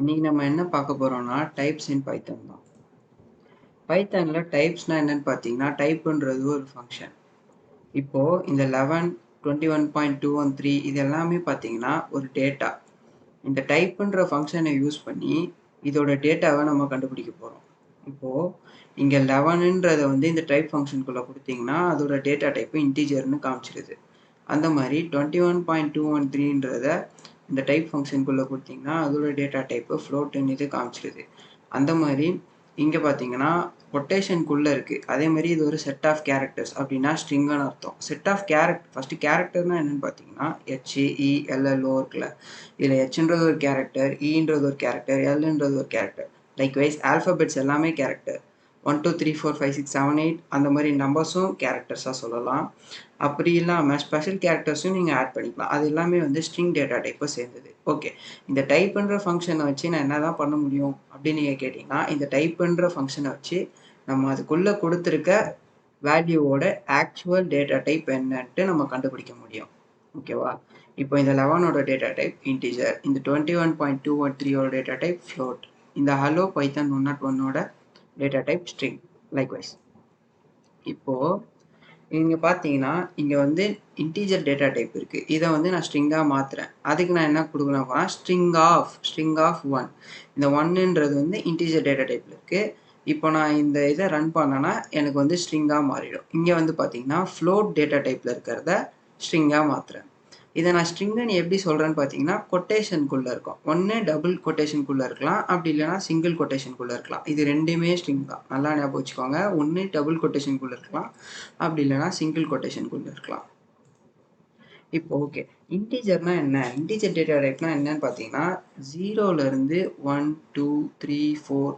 இன்னைக்கு நம்ம என்ன பார்க்க போறோம்னா டைப்ஸ் இன் பைத்தன் தான். பைத்தன்ல டைப்ஸ்னா என்னன்னு பார்த்தீங்கன்னா, டைப்ன்றது ஒரு ஃபங்க்ஷன். இப்போ இந்த 11, 21.213 இது எல்லாமே பார்த்தீங்கன்னா ஒரு டேட்டா. இந்த டைப்ன்ற ஃபங்க்ஷனை யூஸ் பண்ணி இதோட டேட்டாவை நம்ம கண்டுபிடிக்க போறோம். இப்போ இங்க 11ன்றத வந்து இந்த டைப் ஃபங்க்ஷனுக்குள்ள கொடுத்தீங்கன்னா அதோட டேட்டா டைப் இன்டிஜர்னு காமிச்சிருது. அந்த மாதிரி 21.213ன்றத இந்த டைப் ஃபங்க்ஷனுக்குள்ளே கொடுத்தீங்கன்னா அதோட டேட்டா டைப்பு ஃப்ளோட்டுன்னு இது காமிச்சிருது. அந்த மாதிரி இங்கே பார்த்தீங்கன்னா கொட்டேஷனுக்குள்ளே இருக்குது. அதே மாதிரி இது ஒரு செட் ஆஃப் கேரக்டர்ஸ் அப்படின்னா ஸ்ட்ரிங்குன்னு அர்த்தம். செட் ஆஃப் ஃபஸ்ட்டு கேரக்டர்னா என்னென்னு பார்த்தீங்கன்னா HELLO இருக்குல்ல, இதில் ஹெச்ன்றது ஒரு கேரக்டர், ஈன்றது ஒரு கேரக்டர், எல்ன்றது ஒரு கேரக்டர். லைக்வைஸ் ஆல்ஃபபெட்ஸ் எல்லாமே கேரக்டர். 1 2 3 4 5 6 7 8 அந்த மாதிரி நம்பர்ஸும் கேரக்டர்ஸாக சொல்லலாம். அப்படி இல்லாமல் ஸ்பெஷல் கேரக்டர்ஸும் நீங்கள் ஆட் பண்ணிக்கலாம். அது எல்லாமே வந்து ஸ்ட்ரிங் டேட்டா டைப்பை சேர்ந்தது. ஓகே, இந்த டைப்புன்ற ஃபங்க்ஷனை வச்சு நான் என்ன தான் பண்ண முடியும் அப்படின்னு நீங்கள் கேட்டிங்கன்னா, இந்த டைப்புன்ற ஃபங்க்ஷனை வச்சு நம்ம அதுக்குள்ளே கொடுத்துருக்க வேல்யூவோட ஆக்சுவல் டேட்டா டைப் என்னன்ட்டு நம்ம கண்டுபிடிக்க முடியும். ஓகேவா? இப்போ இந்த 11ஓட டேட்டா டைப் இன்டிஜர், இந்த 21.213ஓட டேட்டா டைப் ஃப்ளோட், இந்த ஹலோ பைத்தன் 101ஓட டேட்டா டைப் ஸ்ட்ரிங். லைக்வைஸ் இப்போ இங்கே பார்த்தீங்கன்னா இங்கே வந்து இன்டீஜர் டேட்டா டைப் இருக்குது. இதை வந்து நான் ஸ்ட்ரிங்காக மாற்றுறேன். அதுக்கு நான் என்ன கொடுக்கணும் அப்படின்னா ஸ்ட்ரிங் ஆஃப் 1. இந்த 1ன்றது வந்து இன்டீஜர் டேட்டா டைப்பில் இருக்குது. இப்போ நான் இந்த இதை ரன் பண்ணேன்னா எனக்கு வந்து ஸ்ட்ரிங்காக மாறிடும். இங்கே வந்து பார்த்தீங்கன்னா ஃப்ளோட் டேட்டா டைப்பில் இருக்கிறத ஸ்ட்ரிங்காக மாற்றுறேன். இதை நான் ஸ்ட்ரிங்குன்னு எப்படி சொல்கிறேன்னு பார்த்தீங்கன்னா கொட்டேஷனுக்குள்ளே இருக்கும். ஒன்று டபுள் கொட்டேஷனுக்குள்ளே இருக்கலாம், அப்படி இல்லைனா சிங்கிள் கொட்டேஷனுக்குள்ளே இருக்கலாம். இது ரெண்டுமே ஸ்ட்ரிங் தான், நல்லா ஞாபகம் வச்சுக்கோங்க. ஒன்று டபுள் கொட்டேஷனுக்குள்ளே இருக்கலாம், அப்படி இல்லைனா சிங்கிள் கொட்டேஷனுக்குள்ளே இருக்கலாம். இப்போ ஓகே, இன்டீஜர்னா என்ன? இன்டீஜர் டேட்டா டைப்னா என்னன்னு பார்த்தீங்கன்னா 0லேருந்து 1 2 3 4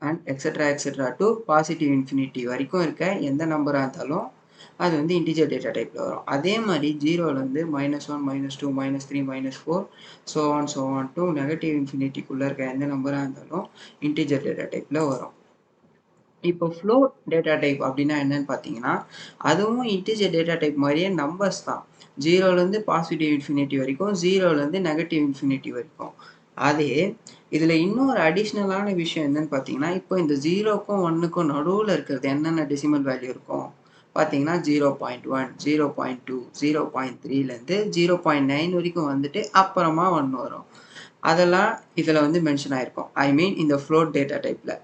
and etcetera to positive infinity வரைக்கும் இருக்க எந்த நம்பராக இருந்தாலும் அது வந்து இன்டிஜர் டேட்டா டைப்பில் வரும். அதே மாதிரி 0லேருந்து -1 -2 -3 -4 ஸோ ஆன் டு நெகட்டிவ் இன்ஃபினிட்டிக்குள்ளே இருக்க எந்த நம்பராக இருந்தாலும் இன்டிஜர் டேட்டா டைப்பில் வரும். இப்போ ஃப்ளோட் டேட்டா டைப் அப்படின்னா என்னன்னு பார்த்தீங்கன்னா, அதுவும் இன்டிஜர் டேட்டா டைப் மாதிரியே நம்பர்ஸ் தான். 0லேருந்து பாசிட்டிவ் இன்ஃபினிட்டி வரைக்கும், 0லேருந்து நெகட்டிவ் இன்ஃபினிட்டி வரைக்கும். அதே இதில் இன்னொரு அடிஷ்னலான விஷயம் என்னன்னு பார்த்தீங்கன்னா, இப்போ இந்த 0க்கும் 1க்கும் நடுவில் இருக்கிறது என்னென்ன டெசிமல் வேல்யூ இருக்கும் பார்த்தீங்கன்னா 0.1 0.2 0.3லேருந்து 0.9 வரைக்கும் வந்துட்டு அப்புறமா 1 வரும். அதெல்லாம் இதில் வந்து மென்ஷன் ஆகிருக்கும். ஐ மீன் இந்த ஃப்ளோட் டேட்டா டைப்பில்.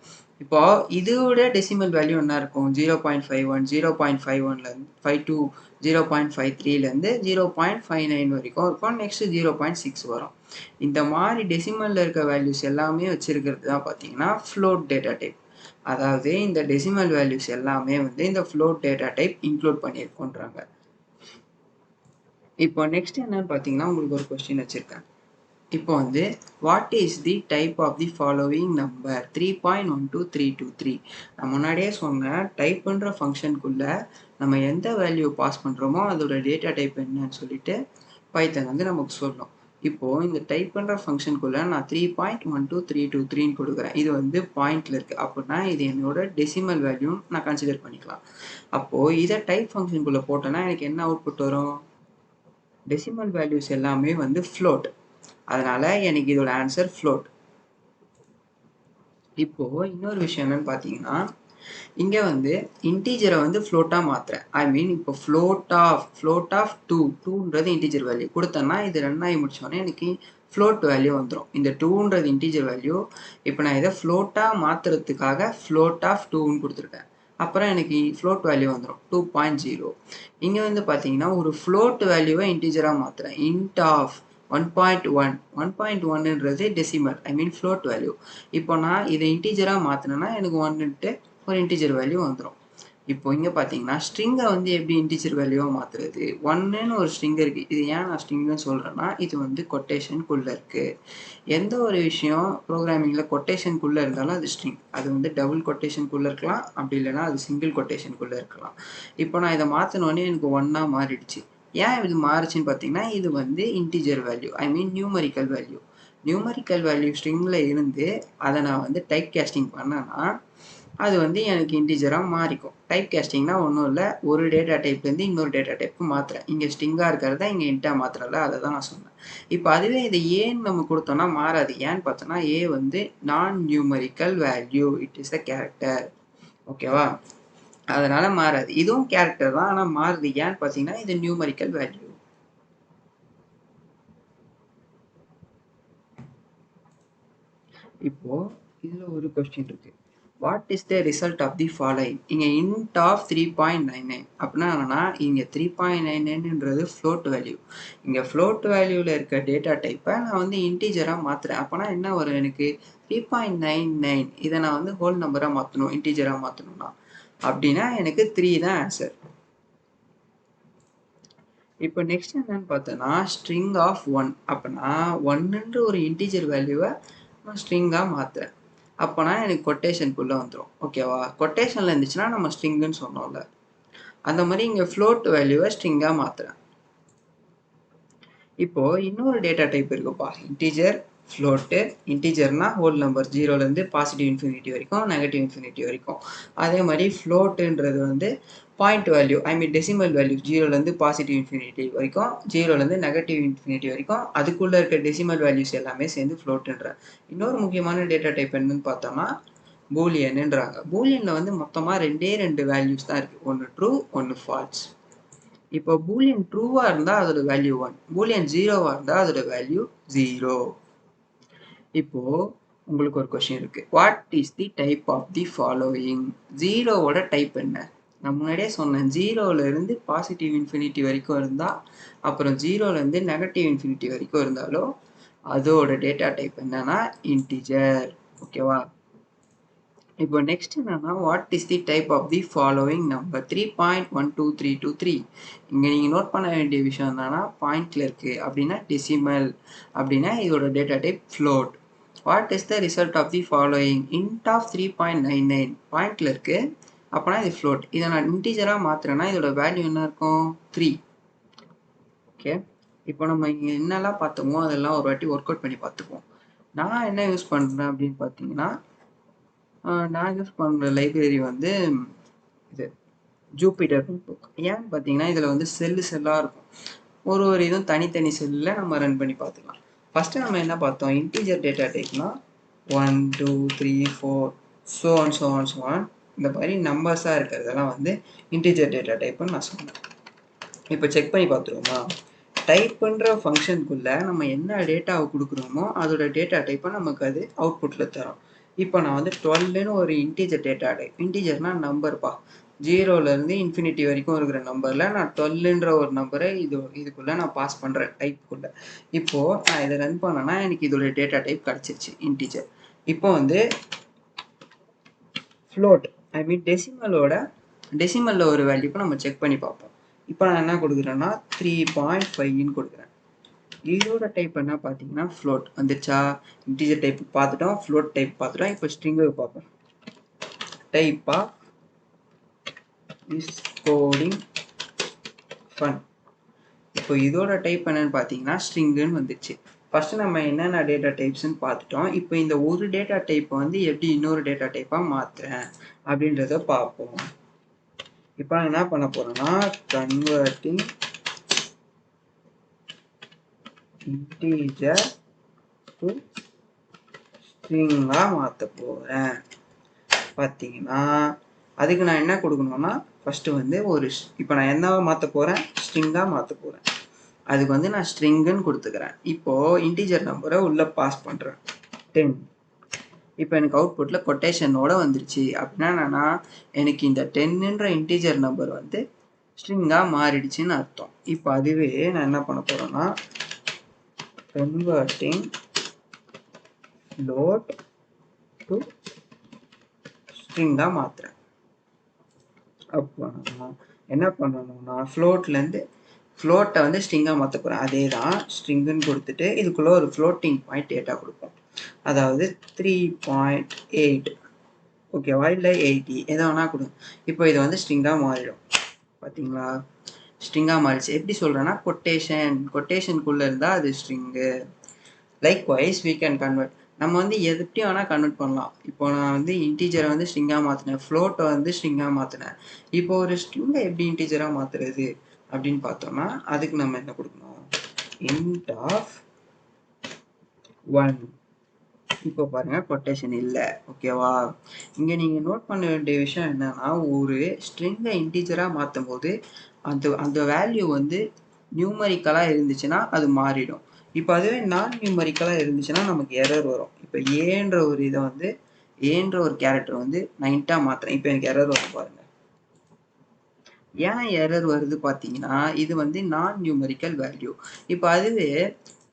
இப்போ இதோட டெசிமல் வேல்யூ என்ன இருக்கும்? 0.51 0.51லேருந்து 52 0.53லேருந்து 0.59 வரைக்கும் இருக்கும். நெக்ஸ்ட் 0.6 வரும். இந்த மாதிரி டெசிமலில் இருக்க வேல்யூஸ் எல்லாமே வச்சிருக்கிறது தான் பார்த்தீங்கன்னா ஃப்ளோட் டேட்டா டைப். அதாவது இந்த டெசிமல் வேல்யூஸ் எல்லாமே வந்து இந்த ஃப்ளோட் டேட்டா டைப் இன்க்ளூட் பண்ணியிருக்கோன்றாங்க. இப்போ நெக்ஸ்ட் என்னன்னு பார்த்தீங்கன்னா உங்களுக்கு ஒரு கொஸ்டின் வச்சுருக்கேன். இப்போ வந்து what is the type of the following number 3.12323. நான் முன்னாடியே சொன்னேன், டைப்புன்ற ஃபங்க்ஷனுக்குள்ளே நம்ம எந்த வேல்யூ பாஸ் பண்ணுறோமோ அதோட டேட்டா டைப் என்னன்னு சொல்லிட்டு பைத்தன் வந்து நமக்கு சொல்லணும். இப்போது இந்த டைப்புன்ற ஃபங்க்ஷனுக்குள்ளே நான் 3.12323ன்னு கொடுக்குறேன். இது வந்து பாயிண்டில் இருக்குது. அப்படின்னா இது என்னோட டெசிமல் வேல்யூ நான் கன்சிடர் பண்ணிக்கலாம். அப்போது இதை டைப் ஃபங்க்ஷனுக்குள்ளே போட்டோன்னா எனக்கு என்ன அவுட்புட் வரும்? டெசிமல் வேல்யூஸ் எல்லாமே வந்து ஃப்ளோட். அதனால எனக்கு இதோட ஆன்சர் ஃப்ளோட். இப்போ இன்னொரு விஷயம் என்னன்னு பார்த்தீங்கன்னா, இங்கே வந்து இன்டீஜரை வந்து ஃப்ளோட்டாக மாற்றுறேன். ஐ மீன் இப்போ ஃப்ளோட் ஆஃப் 2ன்றது இன்டீஜர் வேல்யூ கொடுத்தேன்னா இது ரன்னாகி முடிச்சோடனே எனக்கு ஃப்ளோட் வேல்யூ வந்துடும். இந்த 2ன்றது இன்டீஜர் வேல்யூ. இப்போ நான் இதை ஃப்ளோட்டாக மாற்றுறதுக்காக ஃப்ளோட் ஆஃப் 2ன்னு கொடுத்துருக்கேன். அப்புறம் எனக்கு ஃப்ளோட் வேல்யூ வந்துடும் 2.0. இங்கே வந்து பார்த்தீங்கன்னா ஒரு ஃப்ளோட் வேல்யூவை இன்டீஜராக மாற்றுறேன். இன்ட் ஆஃப் 1.1ன்றது decimal, I mean float value. இப்போ நான் இதை இன்டீஜராக மாற்றினேன்னா எனக்கு 1ன்ட்டு ஒரு இன்டீஜர் வேல்யூ வந்துடும். இப்போ இங்கே பார்த்தீங்கன்னா ஸ்ட்ரிங்கை வந்து எப்படி இன்டீஜர் வேல்யூவாக மாற்றுறது? 1ன்னு ஒரு ஸ்ட்ரிங் இருக்குது. இது ஏன் நான் ஸ்ட்ரிங்குன்னு சொல்கிறேன்னா இது வந்து கொட்டேஷனுக்குள்ளே இருக்குது. எந்த ஒரு விஷயம் ப்ரோக்ராமிங்கில் கொட்டேஷனுக்குள்ளே இருந்தாலும் அது ஸ்ட்ரிங். அது வந்து டபுள் கொட்டேஷனுக்குள்ளே இருக்கலாம், அப்படி இல்லைனா அது சிங்கிள் கொட்டேஷனுக்குள்ளே இருக்கலாம். இப்போ நான் இதை மாற்றினோடனே எனக்கு 1ஆக மாறிடுச்சு. ஏன் இது மாறுச்சுன்னு பார்த்தீங்கன்னா இது வந்து integer value, I mean numerical value. Numerical value ஸ்ட்ரிங்கில் இருந்து அதை நான் வந்து டைப் கேஸ்டிங் பண்ணேன்னா அது வந்து எனக்கு இன்டீஜராக மாறிக்கும். டைப் கேஸ்டிங்னா ஒன்றும் இல்லை, ஒரு டேட்டா டைப்லேருந்து இன்னொரு டேட்டா டைப்புக்கு மாற்றுறேன். இங்கே ஸ்ட்ரிங்காக இருக்கிறத இங்கே இன்ட்டாக மாற்றுறல, அதை தான் நான் சொன்னேன். இப்போ அதுவே இது ஏன்னு நம்ம கொடுத்தோம்னா மாறாது. ஏன்னு பார்த்தோன்னா ஏ வந்து நான் numerical value, it is a character. ஓகேவா? அதனால மாறாது. இதுவும் கேரக்டர் தான், ஆனால் மாறுது. ஏன்னு பார்த்தீங்கன்னா இது நியூமரிக்கல் வேல்யூ. இப்போ இதுல ஒரு கொஸ்டின் இருக்கு. What is the result of the following? இங்கே இன்ட் ஆஃப் 3.99 அப்படின்னா என்னன்னா, இங்கே 3.99ன்றது ஃப்ளோட் வேல்யூ. இங்கே ஃப்ளோட் வேல்யூவில் இருக்க டேட்டா டைப்பை நான் வந்து இன்டீஜராக மாற்றுறேன். அப்போனா என்ன வரும் எனக்கு? 3.99 இதை நான் வந்து ஹோல் நம்பராக மாற்றணும், இன்டீஜராக மாற்றணும்னா அப்படின்னா எனக்கு 3 தான் ஆன்சர். இப்போ நெக்ஸ்ட் என்னன்னு பார்த்தோன்னா ஸ்ட்ரிங் ஆஃப் 1. அப்போனா 1ன்ற ஒரு இன்டீஜர் வேல்யூவை நான் ஸ்ட்ரிங்காக மாற்றுறேன். அப்போனா எனக்கு கொட்டேஷனுக்குள்ளே வந்துடும். ஓகேவா? கொட்டேஷனில் இருந்துச்சுன்னா நம்ம ஸ்ட்ரிங்குன்னு சொன்னோம்ல, அந்த மாதிரி இங்கே ஃப்ளோட் வேல்யூவை ஸ்ட்ரிங்காக மாற்றுறேன். இப்போது இன்னொரு டேட்டா டைப் இருக்குப்பா, இன்டீஜர் ஃப்ளோட்டு. இன்டீஜர்னா ஹோல் நம்பர், 0லேருந்து பாசிட்டிவ் இன்ஃபினிட்டி வரைக்கும், நெகட்டிவ் இன்ஃபினிட்டி வரைக்கும். அதே மாதிரி ஃப்ளோட்டுன்றது வந்து point value, I mean decimal value, 0லேருந்து பாசிட்டிவ் இன்ஃபினிட்டி வரைக்கும், 0லேருந்து நெகட்டிவ் இன்ஃபினிட்டி வரைக்கும், அதுக்குள்ளே இருக்க டெசிமல் வேல்யூஸ் எல்லாமே சேர்ந்து ஃப்ளோட்டுன்ற. இன்னொரு முக்கியமான டேட்டா டைப் என்னன்னு பார்த்தோம்னா பூலியன்ன்றாங்க. பூலியனில் வந்து மொத்தமாக ரெண்டு வேல்யூஸ் தான் இருக்குது, ஒன்று ட்ரூ, ஒன்று ஃபால்ஸ். இப்போ பூலியன் ட்ரூவாக இருந்தால் அதோட வேல்யூ 1, பூலியன் 0வாக இருந்தால் அதோட வேல்யூ 0. இப்போ உங்களுக்கு ஒரு கொஸ்டின் இருக்கு. What is the type of the following? 0வோட டைப் என்ன? நான் முன்னாடியே சொன்னேன், 0லேருந்து பாசிட்டிவ் இன்ஃபினிட்டி வரைக்கும் இருந்தால், அப்புறம் 0லேருந்து நெகட்டிவ் இன்ஃபினிட்டி வரைக்கும் இருந்தாலும் அதோட டேட்டா டைப் என்னன்னா இன்டிஜர். ஓகேவா? இப்போ நெக்ஸ்ட் என்னன்னா, what is the type of the following number? 3.12323. இங்கே நீங்கள் நோட் பண்ண வேண்டிய விஷயம் என்னன்னா, பாயிண்ட்ல இருக்கு அப்படின்னா டெசிமல், அப்படின்னா இதோட data type float. What is the result of the following? Int of 3.99 பாயிண்ட்ல இருக்கு, அப்போனா இது ஃப்ளோட். இதை நான் இன்டீஜராக மாற்றுறேன்னா இதோட வேல்யூ என்ன இருக்கும்? 3. ஓகே, இப்போ நம்ம இங்கே என்னெல்லாம் பார்த்தோமோ அதெல்லாம் ஒரு வாட்டி ஒர்க் அவுட் பண்ணி பார்த்துப்போம். நான் என்ன யூஸ் பண்ணுறேன் அப்படின்னு பார்த்தீங்கன்னா, நான் யூஸ் பண்ணுற லைப்ரரி வந்து இது ஜூபிட்டர் நோட்புக். ஏன்னு பார்த்தீங்கன்னா இதில் வந்து செல்லாக இருக்கும், ஒரு இதுவும் தனித்தனி செல்லில் நம்ம ரன் பண்ணி பார்த்துக்கலாம். ஃபஸ்ட்டு நம்ம என்ன பார்த்தோம்? இன்டீஜர் டேட்டா டைப்னா 1 2 3 4 so on இந்த மாதிரி நம்பர்ஸாக இருக்கிறதெல்லாம் வந்து இன்டீஜர் டேட்டா டைப்புன்னு நான் சொன்னேன். இப்போ செக் பண்ணி பார்த்துருவோமா? டைப் பண்ணுற ஃபங்க்ஷனுக்குள்ளே நம்ம என்ன டேட்டாவை கொடுக்குறோமோ அதோட டேட்டா டைப்பை நமக்கு அது அவுட்புட்டில் தரும். இப்போ நான் வந்து 12ன்னு ஒரு இன்டீஜர் டேட்டா டைப், இன்டீஜர்னால் நம்பர்ப்பா, 0லேருந்து இன்ஃபினிட்டி வரைக்கும் இருக்கிற நம்பரில் நான் 12ன்ற ஒரு நம்பரை இதுக்குள்ளே நான் பாஸ் பண்ணுறேன் டைப்புக்குள்ளே. இப்போது நான் இதை ரன் பண்ணேன்னா எனக்கு இதோட டேட்டா டைப் கிடச்சிருச்சு இன்டீஜர். இப்போ வந்து ஃப்ளோட், ஐ மீன் டெசிமலில் ஒரு வேல்யூக்கு நம்ம செக் பண்ணி பார்ப்போம். இப்போ நான் என்ன கொடுக்குறேன்னா 3.5ன்னு கொடுக்குறேன். இதோட டைப் என்ன பார்த்தீங்கன்னா ஃப்ளோட் வந்துச்சா? இன்டீஜர் டைப் பார்த்துட்டோம், ஃப்ளோட் டைப் பார்த்துட்டோம். இப்போ ஸ்ட்ரிங்கை பார்ப்போம். Type of is coding fun. இப்போ இதோட டைப் என்னன்னு பார்த்தீங்கன்னா ஸ்ட்ரிங்குன்னு வந்துச்சு. ஃபர்ஸ்ட் நம்ம என்னென்ன டேட்டா டைப்ஸ்ன்னு பார்த்துட்டோம். இப்போ இந்த ஒரு டேட்டா டைப்பை வந்து எப்படி இன்னொரு டேட்டா டைப்பாக மாற்றுறேன் அப்படின்றத பார்ப்போம். இப்போ நான் என்ன பண்ண போறேன்னா கன்வெர்ட்டிங் இன்டீஜர் டு ஸ்ட்ரிங்காக மாற்ற போகிறேன். பார்த்தீங்கன்னா அதுக்கு நான் என்ன கொடுக்கணும்னா ஃபஸ்ட்டு வந்து இப்போ நான் என்னவா மாற்ற போகிறேன்? ஸ்ட்ரிங்காக மாற்ற போகிறேன். அதுக்கு வந்து நான் ஸ்ட்ரிங்குன்னு கொடுத்துக்கிறேன். இப்போது இன்டீஜர் நம்பரை உள்ளே பாஸ் பண்ணுறேன் 10. இப்போ எனக்கு அவுட்புட்டில் கொட்டேஷனோட வந்துருச்சு. அப்படின்னா என்னன்னா எனக்கு இந்த 10ன்ற இன்டீஜர் நம்பர் வந்து ஸ்ட்ரிங்காக மாறிடுச்சுன்னு அர்த்தம். இப்போ அதுவே நான் என்ன பண்ண போகிறேன்னா கன்வெர்ட்டிங் ஃப்ளோட் டு ஸ்ட்ரிங்காக மாற்றுறேன். அப்போ நான் என்ன பண்ணணும்னா ஃப்ளோட்டை வந்து ஸ்ட்ரிங்காக மாற்ற போகிறேன். அதே தான் ஸ்ட்ரிங்குன்னு கொடுத்துட்டு இதுக்குள்ளே ஒரு ஃப்ளோட்டிங் பாயிண்ட் டேட்டா கொடுப்போம். அதாவது 3.8 ஓகேவா, இல்லை 80 எதை வேணா கொடுங்க. இப்போ இது வந்து ஸ்ட்ரிங்காக மாறிடும். பார்த்தீங்களா? ஸ்ட்ரிங்காக மாறிடுச்சு. எப்படி சொல்கிறேன்னா கொட்டேஷனுக்குள்ளே இருந்தால் அது string. Likewise we can convert. நம்ம வந்து எப்படி வேணால் கன்வெர்ட் பண்ணலாம். இப்போ நான் வந்து இன்டீஜரை வந்து ஸ்ட்ரிங்காக மாற்றினேன், ஃப்ளோட்டை வந்து ஸ்ட்ரிங்காக மாற்றினேன். இப்போ ஒரு ஸ்ட்ரிங்கை எப்படி இன்டீஜராக மாற்றுறது அப்படின்னு பார்த்தோம்னா அதுக்கு நம்ம என்ன கொடுக்கணும், int ஆஃப் 1. இப்போ பாருங்க கொட்டேஷன் இல்லை. ஓகேவா? இங்கே நீங்கள் நோட் பண்ண வேண்டிய விஷயம் என்னன்னா, ஒரு ஸ்ட்ரிங்கை இன்டீஜராக மாற்றும் போது அந்த அந்த வேல்யூ வந்து நியூமரிக்கலாக இருந்துச்சுன்னா அது மாறிடும். இப்போ அதுவே நான் நியூமரிக்கலாக இருந்துச்சுன்னா நமக்கு எரர் வரும். இப்போ ஏன்ற ஒரு இதை வந்து ஏன்ற ஒரு கேரக்டர் வந்து நான் இன்ட்டாக மாற்றுறேன். இப்போ எனக்கு எரர் வரும் பாருங்க. ஏன் எரர் வருது பார்த்தீங்கன்னா இது வந்து நான் நியூமரிக்கல் வேல்யூ. இப்போ அதுவே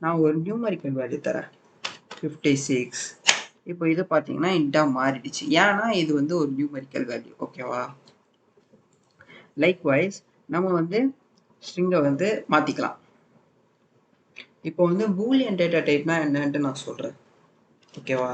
நான் ஒரு நியூமரிக்கல் வேல்யூ தரேன் 56. இப்போ இது பார்த்தீங்கன்னா இன்ட்டாக மாறிடுச்சு. ஏன்னா இது வந்து ஒரு நியூமரிக்கல் வேல்யூ. ஓகேவா? லைக்வைஸ் நம்ம வந்து ஸ்ட்ரிங்கை வந்து மாற்றிக்கலாம். இப்போ வந்து பூலியன் டேட்டா டைப்னா என்னன்ட்டு நான் சொல்கிறேன். ஓகேவா?